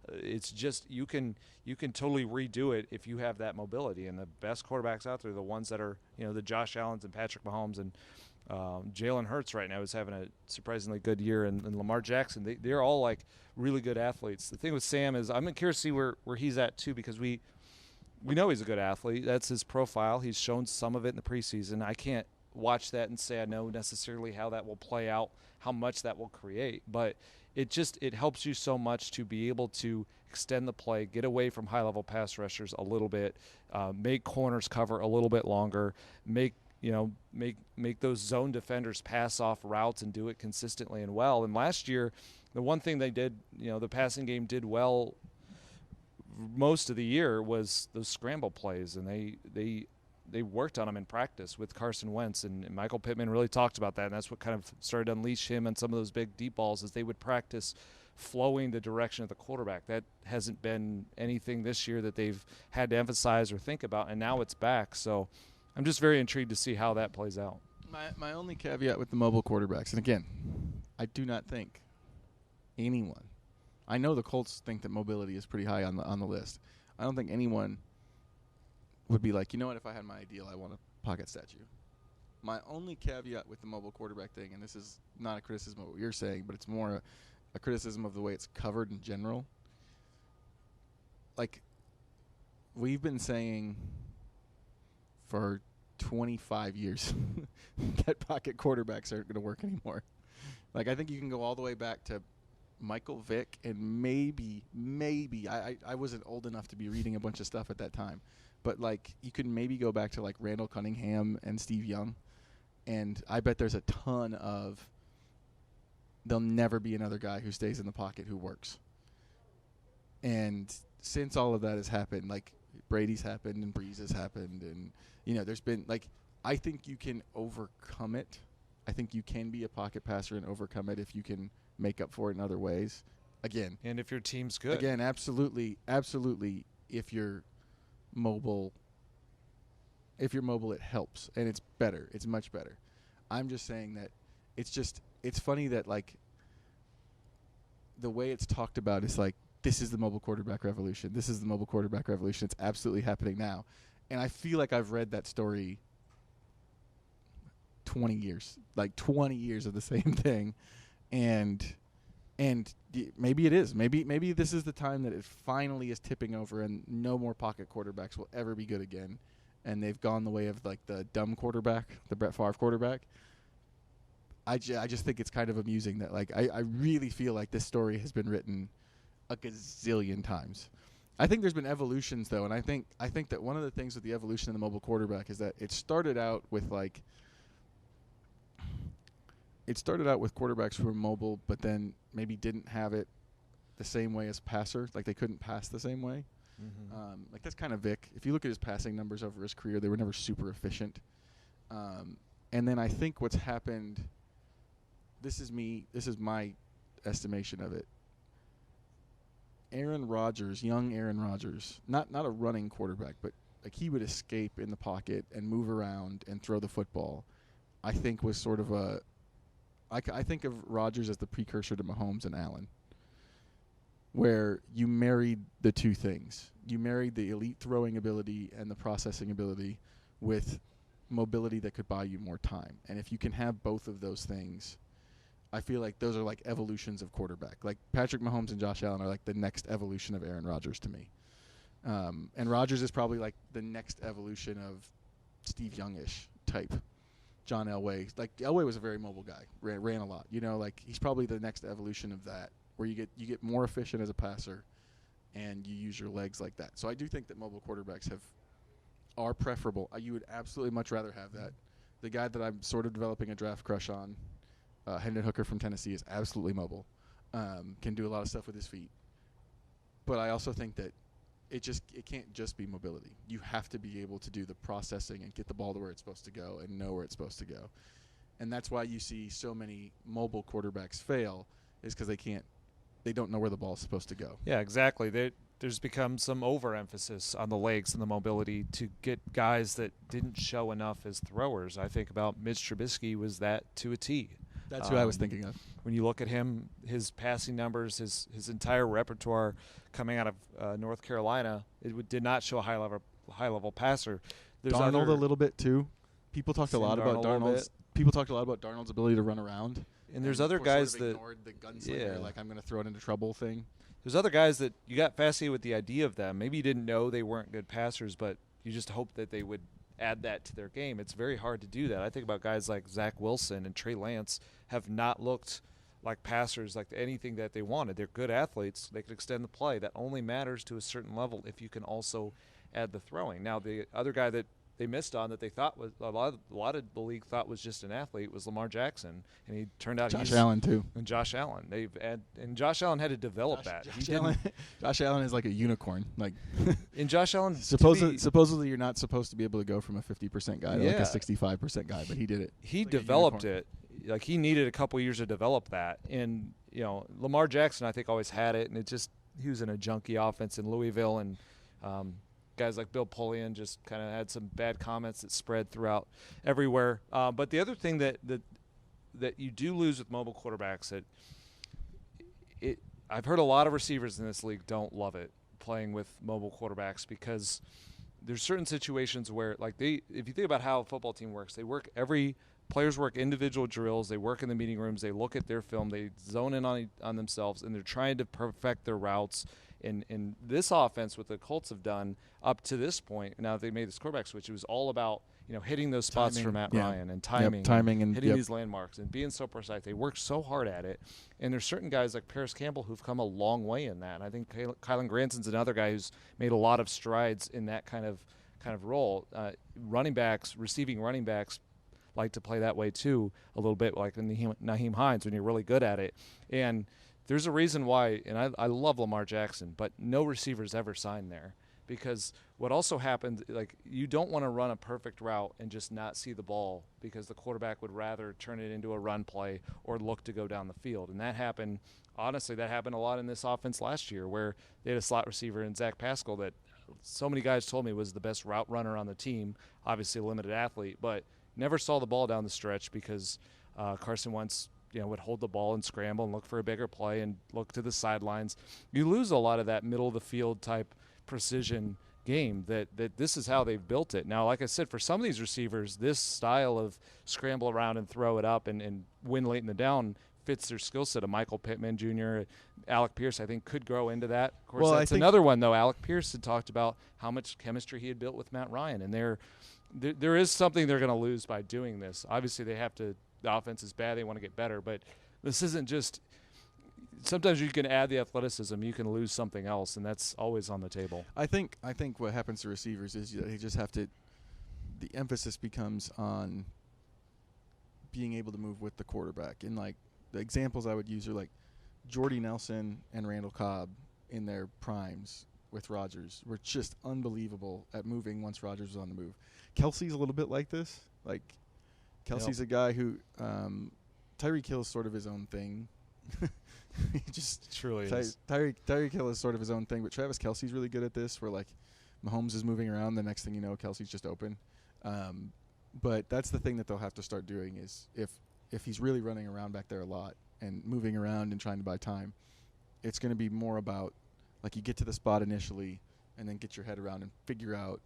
It's just you can totally redo it if you have that mobility. And the best quarterbacks out there are the ones that are the Josh Allens and Patrick Mahomes and Jalen Hurts right now is having a surprisingly good year, and Lamar Jackson. They're all like really good athletes. The thing with Sam is I'm curious to see where he's at too, because we know he's a good athlete. That's his profile. He's shown some of it in the preseason. I can't watch that and say I know necessarily how that will play out, how much that will create. But it helps you so much to be able to extend the play, get away from high-level pass rushers a little bit, make corners cover a little bit longer, make those zone defenders pass off routes and do it consistently and well. And last year, the one thing they did, the passing game did well most of the year was those scramble plays, and they worked on them in practice with Carson Wentz, and Michael Pittman really talked about that, and that's what kind of started to unleash him and some of those big deep balls as they would practice flowing the direction of the quarterback. That hasn't been anything this year that they've had to emphasize or think about, and now it's back. So I'm just very intrigued to see how that plays out. My only caveat with the mobile quarterbacks, and again, I do not think anyone – I know the Colts think that mobility is pretty high on the list. I don't think anyone would be like, you know what, if I had my ideal, I want a pocket statue. My only caveat with the mobile quarterback thing, and this is not a criticism of what you're saying, but it's more a criticism of the way it's covered in general. Like, we've been saying for 25 years that pocket quarterbacks aren't going to work anymore. Like, I think you can go all the way back to Michael Vick, and maybe I wasn't old enough to be reading a bunch of stuff at that time, but like you could maybe go back to like Randall Cunningham and Steve Young, and I bet there's a ton of there'll never be another guy who stays in the pocket who works. And since all of that has happened, like Brady's happened and Breeze has happened, and there's been like I think you can overcome it. I think you can be a pocket passer and overcome it if you can make up for it in other ways. Again, and if your team's good. Again, absolutely. If you're mobile, it helps, and it's better. It's much better. I'm just saying that it's funny that like the way it's talked about is like this is the mobile quarterback revolution. This is the mobile quarterback revolution. It's absolutely happening now, And I feel like I've read that story 20 years, like 20 years of the same thing. And maybe it is. Maybe this is the time that it finally is tipping over and no more pocket quarterbacks will ever be good again. And they've gone the way of like the dumb quarterback, the Brett Favre quarterback. I just think it's kind of amusing that like I really feel like this story has been written a gazillion times. I think there's been evolutions though, and I think that one of the things with the evolution of the mobile quarterback is that it started out with quarterbacks who were mobile, but then maybe didn't have it the same way as passer, like they couldn't pass the same way. Mm-hmm. Like that's kind of Vic. If you look at his passing numbers over his career, they were never super efficient. And then I think what's happened. This is my estimation of it. Aaron Rodgers, young Aaron Rodgers, not a running quarterback, but like he would escape in the pocket and move around and throw the football. I think was sort of I think of Rodgers as the precursor to Mahomes and Allen, where you married the two things. You married the elite throwing ability and the processing ability with mobility that could buy you more time. And if you can have both of those things, I feel like those are like evolutions of quarterback. Like Patrick Mahomes and Josh Allen are like the next evolution of Aaron Rodgers to me. And Rodgers is probably like the next evolution of Steve Youngish type. John Elway. Like Elway was a very mobile guy, ran a lot. You know, like he's probably the next evolution of that, where you get more efficient as a passer, and you use your legs like that. So I do think that mobile quarterbacks are preferable. You would absolutely much rather have that. The guy that I'm sort of developing a draft crush on, Hendon Hooker from Tennessee, is absolutely mobile, can do a lot of stuff with his feet. But I also think that it can't just be mobility. You have to be able to do the processing and get the ball to where it's supposed to go and know where it's supposed to go. And that's why you see so many mobile quarterbacks fail, is because they don't know where the ball is supposed to go. Yeah, exactly. There's become some overemphasis on the legs and the mobility to get guys that didn't show enough as throwers. I think about Mitch Trubisky was that to a T. That's who I was thinking of. When you look at him, his passing numbers, his entire repertoire coming out of North Carolina, did not show a high level passer. There's Darnold a little bit too. People talked a lot about Darnold. People talked a lot about Darnold's ability to run around. And there's other guys sort of that ignored the gunslinger, like I'm going to throw it into trouble thing. There's other guys that you got fascinated with the idea of them. Maybe you didn't know they weren't good passers, but you just hoped that they would add that to their game. It's very hard to do that. I think about guys like Zach Wilson and Trey Lance have not looked like passers, like anything that they wanted. They're good athletes. They could extend the play. That only matters to a certain level if you can also add the throwing. Now, the other guy that they missed on that they thought was a lot of the league thought was just an athlete was Lamar Jackson, and he turned out Josh Allen too. And Josh Allen, and Josh Allen had to develop that. Josh Allen is like a unicorn. Like, and Josh Allen supposedly you're not supposed to be able to go from a 50% guy to like a 65% guy, but he did it. He like developed it. Like he needed a couple years to develop that, and Lamar Jackson I think always had it, and he was in a junky offense in Louisville, and guys like Bill Polian just kind of had some bad comments that spread throughout everywhere. But the other thing that you do lose with mobile quarterbacks, I've heard a lot of receivers in this league don't love it playing with mobile quarterbacks because there's certain situations where, like if you think about how a football team works, players work individual drills, they work in the meeting rooms, they look at their film, they zone in on themselves, and they're trying to perfect their routes. In this offense, what the Colts have done up to this point, now they made this quarterback switch, it was all about hitting those spots for Matt Ryan and timing and hitting these landmarks and being so precise. They worked so hard at it. And there's certain guys like Paris Campbell who've come a long way in that. And I think Kylan Granson's another guy who's made a lot of strides in that kind of role. Receiving running backs like to play that way too a little bit, like in Nyheim Hines when you're really good at it. And there's a reason why, and I love Lamar Jackson, but no receivers ever signed there. Because what also happened, like you don't want to run a perfect route and just not see the ball because the quarterback would rather turn it into a run play or look to go down the field. And that happened a lot in this offense last year where they had a slot receiver in Zach Pascal that so many guys told me was the best route runner on the team, obviously a limited athlete, but never saw the ball down the stretch because Carson Wentz would hold the ball and scramble and look for a bigger play and look to the sidelines. You lose a lot of that middle of the field type precision game that this is how they've built it. Now, like I said, for some of these receivers, this style of scramble around and throw it up and win late in the down fits their skill set. A Michael Pittman Jr., Alec Pierce, I think, could grow into that. Of course, that's another one, though. Alec Pierce had talked about how much chemistry he had built with Matt Ryan, and there is something they're going to lose by doing this. Obviously, the offense is bad. They want to get better, but this isn't just – sometimes you can add the athleticism, you can lose something else, and that's always on the table. I think what happens to receivers is they just have to – the emphasis becomes on being able to move with the quarterback. And, like, the examples I would use are, like, Jordy Nelson and Randall Cobb in their primes with Rodgers were just unbelievable at moving once Rodgers was on the move. Kelsey's a little bit like this. Like, Kelsey's a guy who Tyreek Hill is sort of his own thing. He just truly is. Tyreek Hill is sort of his own thing, but Travis Kelce's really good at this, where, like, Mahomes is moving around, the next thing you know, Kelsey's just open. But that's the thing that they'll have to start doing is if he's really running around back there a lot and moving around and trying to buy time, it's going to be more about, like, you get to the spot initially and then get your head around and figure out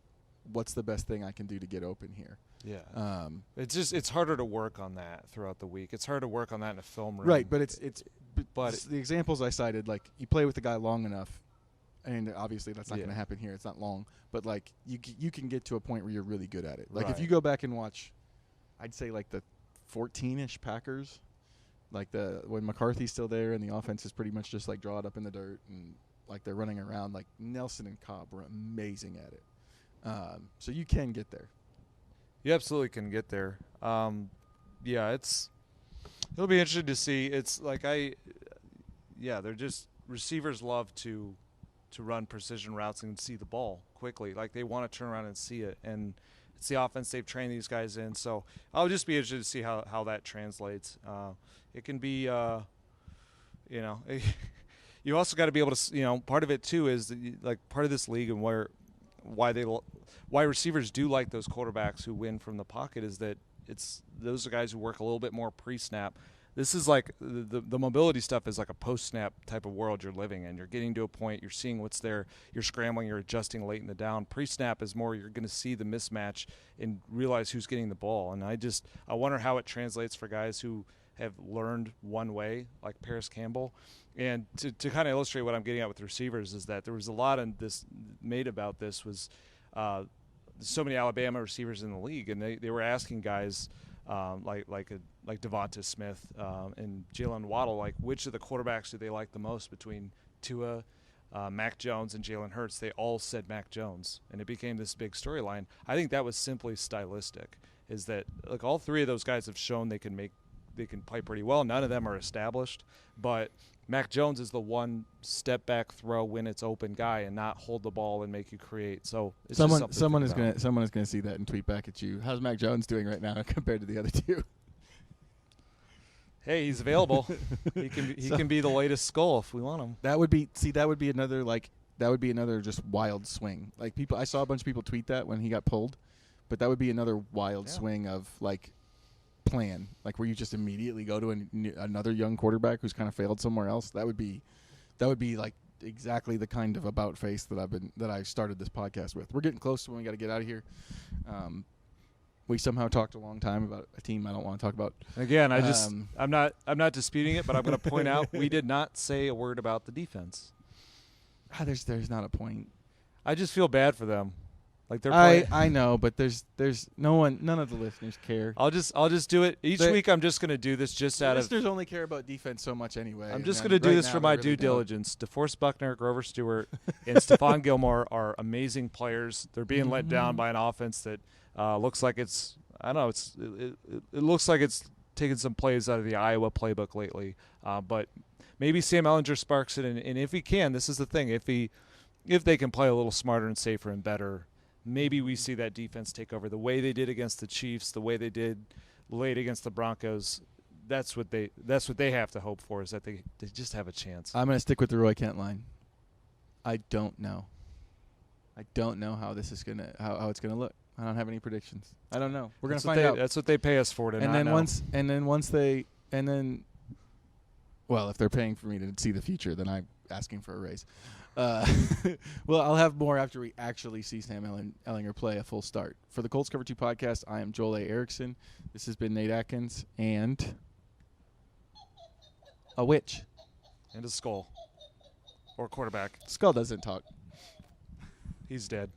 what's the best thing I can do to get open here. Yeah. It's harder to work on that throughout the week. It's hard to work on that in a film room. Right, but it's the examples I cited, like, you play with the guy long enough, and obviously that's not going to happen here. It's not long, but, like, you can get to a point where you're really good at it. Like, if you go back and watch, I'd say, like, the 14-ish Packers, like when McCarthy's still there and the offense is pretty much just, like, draw it up in the dirt and, like, they're running around. Like, Nelson and Cobb were amazing at it. So you can get there. You absolutely can get there. It'll be interesting to see. It's like they're just receivers love to run precision routes and see the ball quickly. Like, they want to turn around and see it, and it's the offense they've trained these guys in. So I'll just be interested to see how that translates. It can be, you also got to be able to, part of it too is like part of this league and why receivers do like those quarterbacks who win from the pocket is that those are guys who work a little bit more pre-snap. This is like the mobility stuff is like a post-snap type of world you're living in. You're getting to a point, you're seeing what's there, you're scrambling, you're adjusting late in the down. Pre-snap is more you're going to see the mismatch and realize who's getting the ball. And I wonder how it translates for guys who have learned one way, like Paris Campbell. And to kind of illustrate what I'm getting at with receivers is that there was a lot in this made about this was so many Alabama receivers in the league, and they were asking guys like Devonta Smith and Jalen Waddle, like, which of the quarterbacks do they like the most between Tua, Mac Jones, and Jalen Hurts? They all said Mac Jones, and it became this big storyline. I think that was simply stylistic, is that, like, all three of those guys have shown they can play pretty well. None of them are established, but Mac Jones is the one step back throw when it's open guy and not hold the ball and make you create. So it's someone is gonna see that and tweet back at you. How's Mac Jones doing right now compared to the other two? Hey, he's available. He can be the latest skull if we want him. That would be another just wild swing. Like, I saw a bunch of people tweet that when he got pulled, but that would be another wild swing of, like, plan, like, where you just immediately go to another young quarterback who's kind of failed somewhere else. That would be like exactly the kind of about face that I started this podcast with. We're getting close to when we got to get out of here. We somehow talked a long time about a team I don't want to talk about. Again, I'm not disputing it, but I'm going to point out we did not say a word about the defense. There's not a point. I just feel bad for them. Like, they're playing. I know, but there's none of the listeners care. I'll just do it each week. I'm just going to do this just out of. Listeners only care about defense so much anyway. I'm just going to do this for my due diligence. DeForest Buckner, Grover Stewart, and Stephon Gilmore are amazing players. They're being let down by an offense that looks like it's. I don't know. It looks like it's taken some plays out of the Iowa playbook lately. But maybe Sam Ehlinger sparks it, and if he can, this is the thing. If they can play a little smarter and safer and better, maybe we see that defense take over the way they did against the Chiefs, the way they did late against the Broncos. That's what they have to hope for, is that they just have a chance. I'm going to stick with the Roy Kent line. I don't know how this is how it's gonna look. I don't have any predictions. I don't know. We're gonna find out. That's what they pay us for to not know. Well, if they're paying for me to see the future, then asking for a raise. Well, I'll have more after we actually see Sam Ehlinger play a full start. For the Colts Cover 2 podcast, I am Joel A. Erickson. This has been Nate Atkins and a witch. And a skull. Or quarterback. Skull doesn't talk. He's dead.